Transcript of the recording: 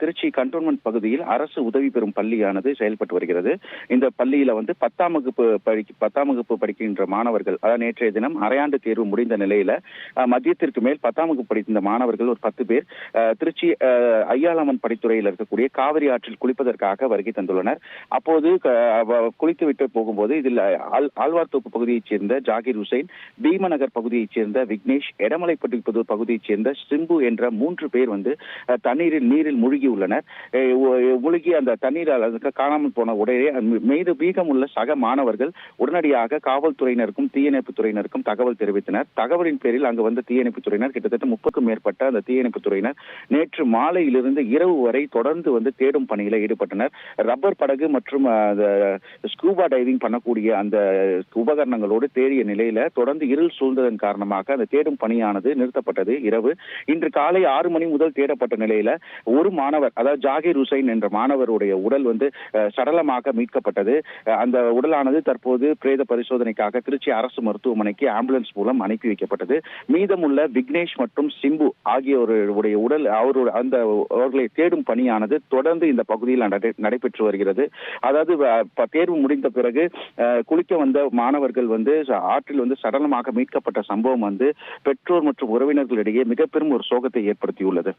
Trichy cantonment பகுதியில் அரசு உதவி பெறும் பள்ளியானது செயல்பட்டு வருகிறது. இந்த பள்ளியில வந்து 10ஆம் வகுப்பு படிக்கின்ற மாணவர்கள், அதாவது நேற்றைய தினம் அரையாண்டு தேர்வு முடிந்த நிலையில மதியத்திற்கு மேல் 10ஆம் வகுப்பு படித்த மாணவர்கள் ஒரு 10 பேர் திருச்சி ஐயாளம்மன் படித்துறையில் இருக்கக்கூடிய காவிரி ஆற்றில் குளிப்பதற்காக வருகை தந்துள்ளனர். அப்போது குளித்துவிட்டு போகும்போது இதில் ஆழ்வார்த்தோப்பு பகுதியைச் சேர்ந்த ஜாகிர் ஹுசைன், பீமநகர் பகுதியைச் சேர்ந்த விக்னேஷ், எடமலைப்பட்டி பகுதியைச் சேர்ந்த சிம்பு என்ற 3 பேர் வந்து நீரில் மூழ்கி உள்ளனர். மூழ்கி அந்த தண்ணீரால் காணாமல் போன உடனே மீதம் உள்ள சக மாணவர்கள் உடனடியாக காவல்துறையினருக்கும் தீயணைப்பு துறையினருக்கும் தகவல் தெரிவித்தனர். தகவலின் பேரில் அங்கு வந்த தீயணைப்பு துறையினர் கிட்டத்தட்ட 30க்கும் மேற்பட்ட அந்த தீயணைப்பு துறையினர் நேற்று மாலையிலிருந்து இரவு வரை தொடர்ந்து வந்து தேடும் பணியில் ஈடுபட்டனர். ரப்பர் படகு மற்றும் ஸ்கூபா டைவிங் பண்ணக்கூடிய அந்த உபகரணங்களோடு தேடிய நிலையில தொடர்ந்து இருள் சூழ்ந்ததன் காரணமாக அந்த தேடும் பணியானது நிறுத்தப்பட்டது. இரவு இன்று காலை 6 மணி முதல் தேடப்பட்ட நிலையில ஒரு மாணவர், அதாவது ஜாகிர் ஹுசைன் என்ற மாணவருடைய உடல் வந்து சடலமாக மீட்கப்பட்டது. அந்த உடலானது தற்போது பிரேத பரிசோதனைக்காக திருச்சி அரசு மருத்துவமனைக்கு ஆம்புலன்ஸ் மூலம் அனுப்பி வைக்கப்பட்டது. மீதமுள்ள விக்னேஷ் மற்றும் சிம்பு ஆகியோருடைய உடல் அவர்களை தேடும் பணியானது தொடர்ந்து இந்த பகுதியில் நடைபெற்று வருகிறது. அதாவது தேர்வு முடிந்த பிறகு குளிக்க வந்த மாணவர்கள் வந்து ஆற்றில் வந்து சடலமாக மீட்கப்பட்ட சம்பவம் வந்து பெற்றோர் மற்றும் உறவினர்களிடையே மிக பெரும் ஒரு சோகத்தை ஏற்படுத்தியுள்ளது.